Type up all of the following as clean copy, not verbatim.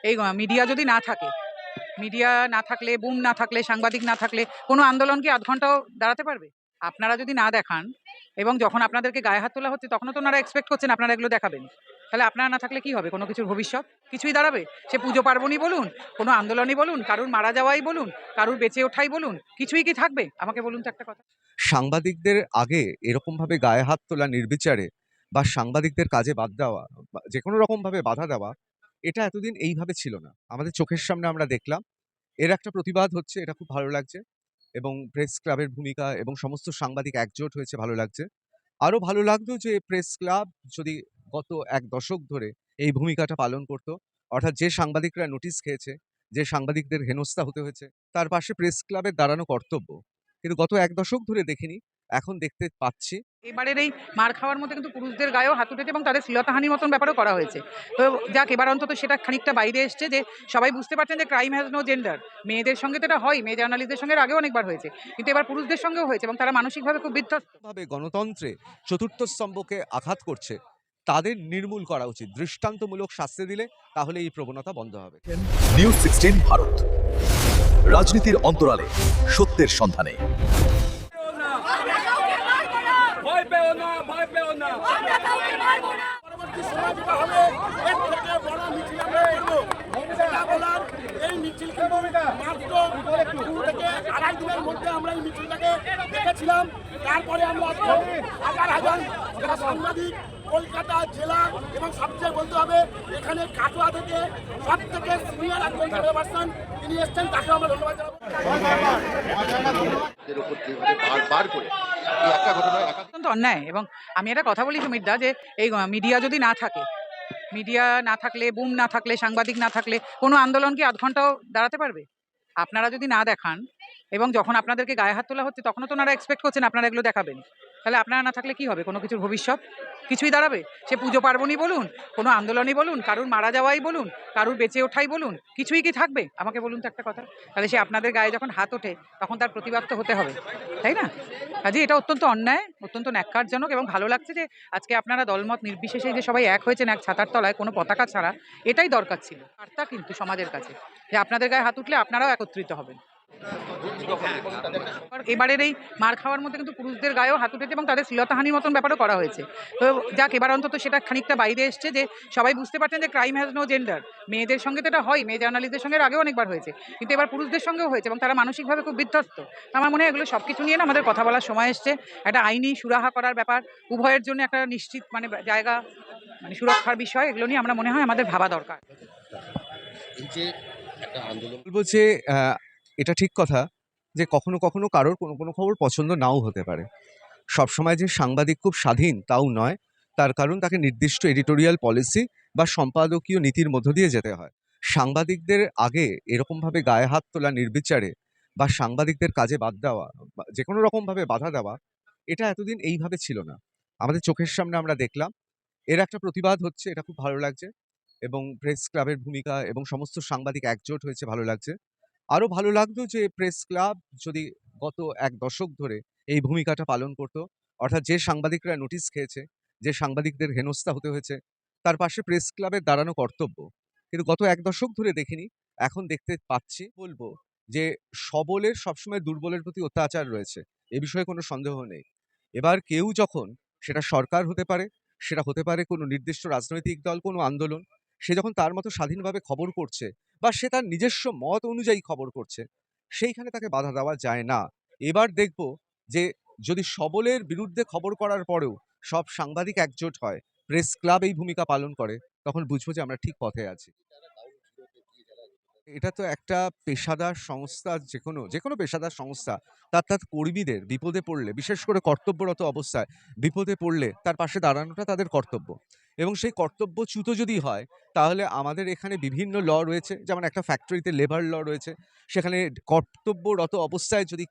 এই মিডিয়া যদি না থাকে, মিডিয়া না থাকলে, বুম না থাকলে, সাংবাদিক না থাকলে কোনো আন্দোলন কি আধ ঘন্টাও দাঁড়াতে পারবে? আপনারা যদি না দেখান এবং যখন আপনাদেরকে গায়ে হাত তোলা হচ্ছে তখনও তো ওনারা এক্সপেক্ট করছেন আপনারা এগুলো দেখাবেন। তাহলে আপনারা না থাকলে কি হবে? কোনো কিছুর ভবিষ্যৎ কিছুই দাঁড়াবে? সে পুজো পার্বণই বলুন, কোনো আন্দোলনই বলুন, কারুর মারা যাওয়াই বলুন, কারুর বেঁচে ওঠাই বলুন, কিছুই কি থাকবে? আমাকে বলুন তো একটা কথা। সাংবাদিকদের আগে এরকমভাবে গায়ে হাত তোলা নির্বিচারে বা সাংবাদিকদের কাজে বাদ দেওয়া বা যে কোনো রকমভাবে বাধা দেওয়া, এটা এতদিন এইভাবে ছিল না। আমাদের চোখের সামনে আমরা দেখলাম। এর একটা প্রতিবাদ হচ্ছে, এটা খুব ভালো লাগছে। এবং প্রেস ক্লাবের ভূমিকা এবং সমস্ত সাংবাদিক একজোট হয়েছে, ভালো লাগছে। আরো ভালো লাগতো যে প্রেস ক্লাব যদি গত ১ দশক ধরে এই ভূমিকাটা পালন করত। অর্থাৎ যে সাংবাদিকরা নোটিশ খেয়েছে, যে সাংবাদিকদের হেনস্থা হতে হয়েছে, তার পাশে প্রেস ক্লাবের দাঁড়ানো কর্তব্য। কিন্তু গত ১ দশক ধরে দেখিনি, এখন দেখতে পাচ্ছি। এবারের এই মার খাওয়ার মধ্যে কিন্তু পুরুষদের গায়েও হাত উঠেছে এবং তাদের শ্লীলতাহানির মতন ব্যাপারও করা হয়েছে। তো যাক, এবার অন্তত সেটা খানিকটা বাইরে এসছে যে সবাই বুঝতে পারছেন যে ক্রাইম হ্যাজ নো জেন্ডার। মেয়েদের সঙ্গে তো এটা হয়, মেয়ে জার্নালিস্টদের সঙ্গে আগেও অনেকবার হয়েছে, কিন্তু এবার পুরুষদের সঙ্গেও হয়েছে এবং তারা মানসিকভাবে খুব বিধ্বস্ত। ভাবে গণতন্ত্রে চতুর্থ স্তম্ভকে আঘাত করছে, তাদের নির্মূল করা উচিত। দৃষ্টান্তমূলক শাস্তি দিলে তাহলে এই প্রবণতা বন্ধ হবে। নিউজ 16 ভারত, রাজনীতির অন্তরালে সত্যের সন্ধানে। ভয় পেও না, ভয় পেও না। পরবর্তী সময় যেটা হবে, এর থেকে বড় মিছিল আমরা এগো। সেটা বলার এই মিছিল কিন্তু মাত্র 2 থেকে 2.5 দিনের মধ্যে আমরা এই মিছিলটাকে দেখেছিলাম। তারপরে আমরা হাজার হাজার যারা সাংবাদিক কলকাতা জেলা এবং সবচেয়ে বলতে হবে এখানে কাটোয়া থেকে সব থেকে সিনিয়র একজন পার্সন তিনি এসছেন, তাকে আমরা ধন্যবাদ জানাবো। অত্যন্ত অন্যায়। এবং আমি একটা কথা বলি সুমিতদা, যে এই মিডিয়া যদি না থাকে, মিডিয়া না থাকলে, বুম না থাকলে, সাংবাদিক না থাকলে কোনো আন্দোলন কি আধ ঘন্টাও দাঁড়াতে পারবে? আপনারা যদি না দেখান এবং যখন আপনাদেরকে গায়ে হাত তোলা হচ্ছে তখনও তো ওনারা এক্সপেক্ট করছেন আপনারা এগুলো দেখাবেন। তাহলে আপনারা না থাকলে কি হবে? কোনো কিছুর ভবিষ্যৎ কিছুই দাঁড়াবে? সে পুজো পার্বণই বলুন, কোনো আন্দোলনই বলুন, কারুর মারা যাওয়াই বলুন, কারুর বেঁচে ওঠাই বলুন, কিছুই কি থাকবে? আমাকে বলুন তো একটা কথা। তাহলে সে আপনাদের গায়ে যখন হাত ওঠে তখন তার প্রতিবাদ তো হতে হবে, তাই না? কাজে এটা অত্যন্ত অন্যায়, অত্যন্ত ন্যাক্কারজনক। এবং ভালো লাগছে যে আজকে আপনারা দলমত নির্বিশেষে যে সবাই এক হয়েছেন এক ছাতার তলায়, কোনো পতাকা ছাড়া। এটাই দরকার ছিল, বার্তা কিন্তু সমাজের কাছে যে আপনাদের গায়ে হাত উঠলে আপনারাও একত্রিত হবেন। এবারের এই মার খাওয়ার মধ্যে কিন্তু পুরুষদের গায়েও হাত উঠেছে এবং তাদের শ্লীলতাহানির মতন ব্যাপারও করা হয়েছে। তো যাক, এবার অন্তত সেটা খানিকটা বাইরে এসছে যে সবাই বুঝতে পারছেন যে ক্রাইম হ্যাজ নো জেন্ডার। মেয়েদের সঙ্গে তো এটা হয়, মেয়ে জার্নালিস্টদের সঙ্গে আগেও অনেকবার হয়েছে, কিন্তু এবার পুরুষদের সঙ্গেও হয়েছে এবং তারা মানসিকভাবে খুব বিধ্বস্ত। তো আমার মনে হয় এগুলো সব কিছু নিয়ে না আমাদের কথা বলার সময় এসছে। একটা আইনি সুরাহা করার ব্যাপার, উভয়ের জন্য একটা নিশ্চিত জায়গা, সুরক্ষার বিষয়, এগুলো নিয়ে আমরা মনে হয় আমাদের ভাবা দরকার। বলবো যে এটা ঠিক কথা যে কখনো কখনো কারোর কোনো কোনো খবর পছন্দ নাও হতে পারে। সবসময় যে সাংবাদিক খুব স্বাধীন তাও নয়। তার কারণ তাকে নির্দিষ্ট এডিটোরিয়াল পলিসি বা সম্পাদকীয় নীতির মধ্য দিয়ে যেতে হয়। সাংবাদিকদের আগে এরকমভাবে গায়ে হাত তোলা নির্বিচারে বা সাংবাদিকদের কাজে বাদ দেওয়া বা যে কোনো রকমভাবে বাধা দেওয়া, এটা এতদিন এইভাবে ছিল না। আমাদের চোখের সামনে আমরা দেখলাম। এর একটা প্রতিবাদ হচ্ছে, এটা খুব ভালো লাগছে। এবং প্রেস ক্লাবের ভূমিকা এবং সমস্ত সাংবাদিক একজোট হয়েছে, ভালো লাগছে। আরো ভালো লাগতো যে প্রেস ক্লাব যদি গত ১ দশক ধরে এই ভূমিকাটা পালন করত। অর্থাৎ যে সাংবাদিকরা নোটিশ খেয়েছে, যে সাংবাদিকদের হেনস্থা হতে হয়েছে, তার পাশে প্রেস ক্লাবের দাঁড়ানো কর্তব্য। কিন্তু গত ১ দশক ধরে দেখিনি, এখন দেখতে পাচ্ছি। বলব যে সবলের সবসময় দুর্বলের প্রতি অত্যাচার রয়েছে, এ বিষয়ে কোনো সন্দেহ নেই। এবার কেউ যখন, সেটা সরকার হতে পারে, সেটা হতে পারে কোনো নির্দিষ্ট রাজনৈতিক দল, কোনো আন্দোলন, সে যখন তার মতো স্বাধীনভাবে খবর করছে বা সে তার নিজস্ব মত অনুযায়ী খবর করছে, সেইখানে তাকে বাধা দেওয়া যায় না। এবার দেখব যে যদি সবলের বিরুদ্ধে খবর করার পরেও সব সাংবাদিক একজোট হয়, প্রেস ক্লাব এই ভূমিকা পালন করে, তখন বুঝবো যে আমরা ঠিক পথে আছি। এটা তো একটা পেশাদার সংস্থা, যেকোনো পেশাদার সংস্থা তার কর্মীদের বিপদে পড়লে, বিশেষ করে কর্তব্যরত অবস্থায় বিপদে পড়লে তার পাশে দাঁড়ানোটা তাদের কর্তব্য। এবং সেই কর্তব্যচ্যুত যদি হয়, তাহলে আমাদের এখানে বিভিন্ন ল রয়েছে। যেমন একটা ফ্যাক্টরিতে লেবার ল রয়েছে। সেখানে কর্তব্যরত অবস্থায় যদি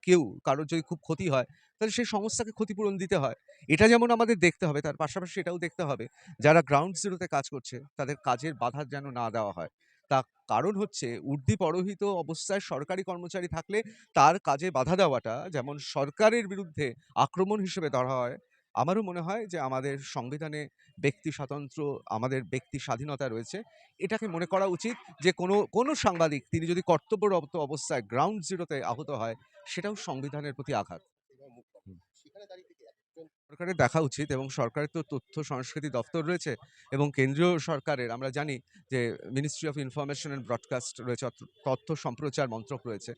কারোর যদি খুব ক্ষতি হয়, তাহলে সেই সংস্থাকে ক্ষতিপূরণ দিতে হয়। এটা যেমন আমাদের দেখতে হবে, তার পাশাপাশি এটাও দেখতে হবে যারা গ্রাউন্ড জিরোতে কাজ করছে তাদের কাজের বাধা যেন না দেওয়া হয়। তা কারণ হচ্ছে ঊর্ধ্বে পরহিত অবস্থায় সরকারি কর্মচারী থাকলে তার কাজে বাধা দেওয়াটা যেমন সরকারের বিরুদ্ধে আক্রমণ হিসেবে ধরা হয়, আমারও মনে হয় যে আমাদের সংবিধানে ব্যক্তি স্বাতন্ত্র্য, আমাদের ব্যক্তি স্বাধীনতা রয়েছে। এটাকে মনে করা উচিত যে কোনো সাংবাদিক তিনি যদি কর্তব্যরত অবস্থায় গ্রাউন্ড জিরোতে আহত হয়, সেটাও সংবিধানের প্রতি আঘাত। সরকারের দেখা উচিত, এবং সরকারের তো তথ্য সংস্কৃতি দপ্তর রয়েছে, এবং কেন্দ্রীয় সরকারের আমরা জানি যে ministry of information and broadcast রয়েছে, তথ্য সম্প্রচার মন্ত্রক রয়েছে।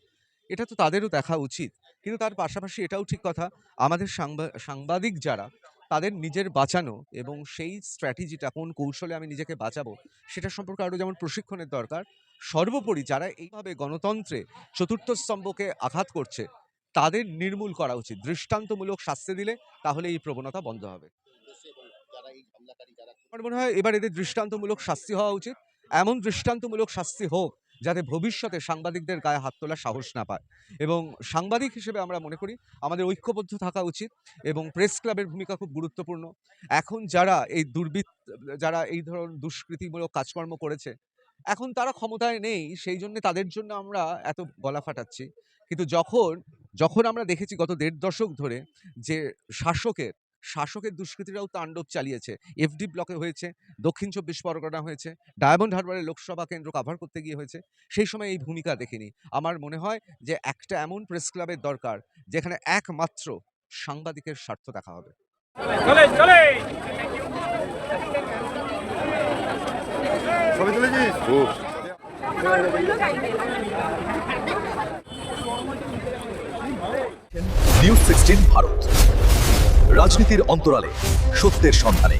এটা তো তাদেরও দেখা উচিত। কিন্তু তার পাশাপাশি এটাও ঠিক কথা, আমাদের সাংবাদিক যারা, তাদের নিজের বাঁচানো এবং সেই স্ট্র্যাটেজিটা কোন কৌশলে আমি নিজেকে বাঁচাবো সেটা সম্পর্কে আরও যেমন প্রশিক্ষণের দরকার, সর্বোপরি যারা এইভাবে গণতন্ত্রে চতুর্থ স্তম্ভকে আঘাত করছে তাদের নির্মূল করা উচিত। দৃষ্টান্তমূলক শাস্তি দিলে তাহলে এই প্রবণতা বন্ধ হবে। আমার মনে হয় এবার এদের দৃষ্টান্তমূলক শাস্তি হওয়া উচিত। এমন দৃষ্টান্তমূলক শাস্তি হোক যাতে ভবিষ্যতে সাংবাদিকদের গায়ে হাত তোলার সাহস না পায়। এবং সাংবাদিক হিসেবে আমরা মনে করি আমাদের ঐক্যবদ্ধ থাকা উচিত, এবং প্রেস ক্লাবের ভূমিকা খুব গুরুত্বপূর্ণ। এখন যারা যারা এই ধরনের দুষ্কৃতিমূলক কাজকর্ম করেছে, এখন তারা ক্ষমতায় নেই, সেই জন্য তাদের জন্য আমরা এত গলা ফাটাচ্ছি। কিন্তু যখন আমরা দেখেছি গত ১.৫ দশক ধরে যে শাসকের দুষ্কৃতীরাও তাণ্ডব চালিয়েছে, এফডি ব্লকে হয়েছে, দক্ষিণ ২৪ পরগনা হয়েছে, ডায়মন্ড হারবারের লোকসভা কেন্দ্র কাভার করতে গিয়ে হয়েছে, সেই সময় এই ভূমিকা দেখিনি। আমার মনে হয় যে একটা এমন প্রেস ক্লাবের দরকার যেখানে একমাত্র সাংবাদিকের স্বার্থ দেখা হবে। নিউজ 16 ভারত, রাজনীতির অন্তরালে সত্যের সন্ধানে।